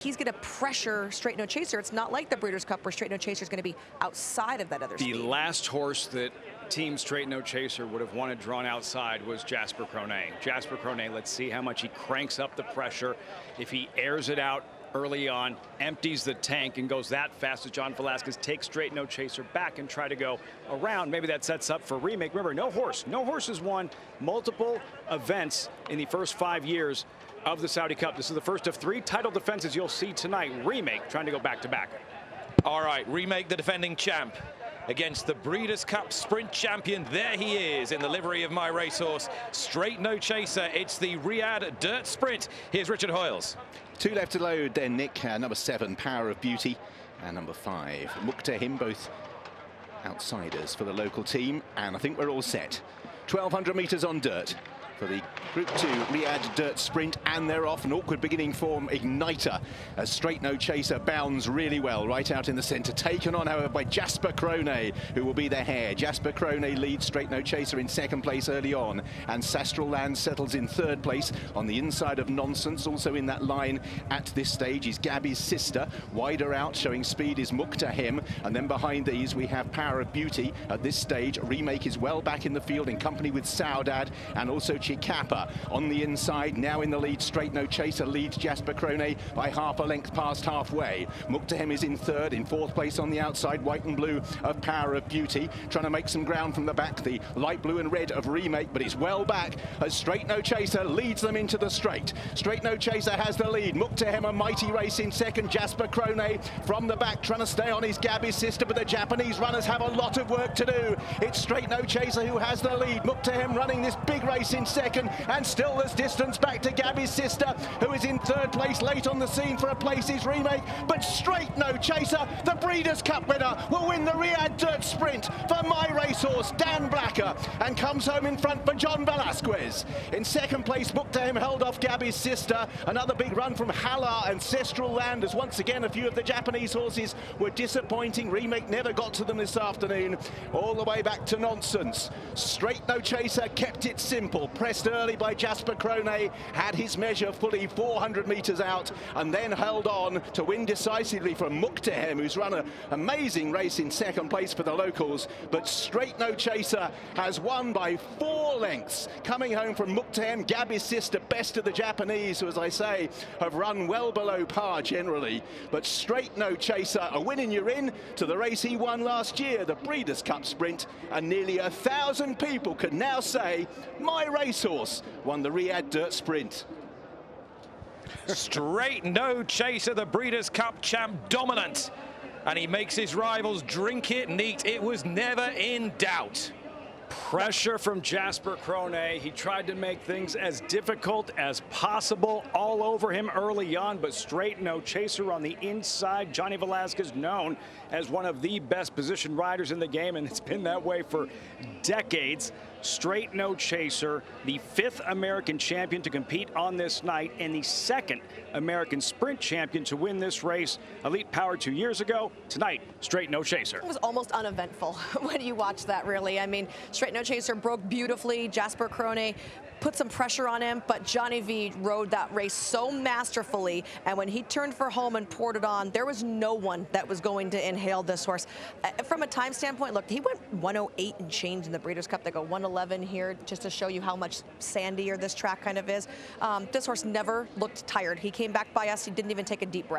He's going to pressure Straight No Chaser. It's not like the Breeders' Cup where Straight No Chaser is going to be outside of that other speed. The last horse that Team Straight No Chaser would have wanted drawn outside was Jasper Crone. Jasper Crone, let's see how much he cranks up the pressure. If he airs it out early on, empties the tank, and goes that fast as John Velasquez takes Straight No Chaser back and try to go around, maybe that sets up for Remake. Remember, no horse has won multiple events in the first 5 years of the Saudi Cup. This is the first of 3 title defenses you'll see tonight. Remake trying to go back-to-back. All right, Remake, the defending champ, against the Breeders' Cup Sprint champion. There he is in the livery of My Racehorse, Straight No Chaser. It's the Riyadh Dirt Sprint. Here's Richard Hoyles. 2 left to load then, Nick. Number 7, Power of Beauty, and number 5, Muqtahim, both outsiders for the local team. And I think we're all set. 1,200 meters on dirt for the Group 2 Riyadh Dirt Sprint, and they're off. An awkward beginning form Igniter as Straight No Chaser bounds really well right out in the centre, taken on however by Jasper Crone, who will be their hare. Jasper Crone leads Straight No Chaser in 2nd place early on, and Sastral Land settles in 3rd place. On the inside of Nonsense, also in that line at this stage, is Gabby's sister. Wider out, showing speed, is Muqtahim, and then behind these we have Power of Beauty. At this stage, Remake is well back in the field in company with Saudade and also Chicapa. On the inside, now in the lead, Straight No Chaser leads Jasper Crone by half a length past halfway. Muqtahim is in 3rd, in 4th place on the outside, white and blue of Power of Beauty, trying to make some ground from the back, the light blue and red of Remake, but it's well back as Straight No Chaser leads them into the straight. Straight No Chaser has the lead. Muqtahim a mighty race in 2nd. Jasper Crone from the back trying to stay on his Gabby's sister, but the Japanese runners have a lot of work to do. It's Straight No Chaser who has the lead. Muqtahim running this big race in 2nd, and still there's distance back to Gabby's sister, who is in 3rd place. Late on the scene for a place is Remake, but Straight No Chaser, the Breeders' Cup winner, will win the Riyadh Dirt Sprint for My Racehorse, Dan Blacker, and comes home in front for John Velasquez. In 2nd place, Muqtahim held off Gabby's sister. Another big run from Hala and Sestral Land, as once again a few of the Japanese horses were disappointing. Remake never got to them this afternoon. All the way back to Nonsense. Straight No Chaser kept it simple, pressed early by Jasper Crone, had his measure fully 400 meters out, and then held on to win decisively from Muqtahim, who's run an amazing race in 2nd place for the locals. But Straight No Chaser has won by 4 lengths, coming home from Muqtahim. Gabby's sister, best of the Japanese, who, as I say, have run well below par generally. But Straight No Chaser, a win and you're in to the race he won last year, the Breeders' Cup Sprint, and nearly 1,000 people can now say My Racehorse won the Riyadh Dirt Sprint. Straight No Chaser, the Breeders' Cup champ, dominant. And he makes his rivals drink it neat. It was never in doubt. Pressure from Jasper Crone. He tried to make things as difficult as possible all over him early on, but Straight No Chaser on the inside. Johnny Velasquez, known as one of the best positioned riders in the game, and it's been that way for decades. Straight No Chaser, the 5th American champion to compete on this night, and the 2nd American sprint champion to win this race. Elite Power 2 years ago. Tonight, Straight No Chaser. It was almost uneventful when you watch that, really. I mean, Straight No Chaser broke beautifully. Jasper Crone put some pressure on him, but Johnny V rode that race so masterfully, and when he turned for home and poured it on, there was no one that was going to inhale this horse. From a time standpoint, look, he went 108 and change in the Breeders' Cup. They go 111 here, just to show you how much sandier this track kind of is. This horse never looked tired. He came back by us. He didn't even take a deep breath.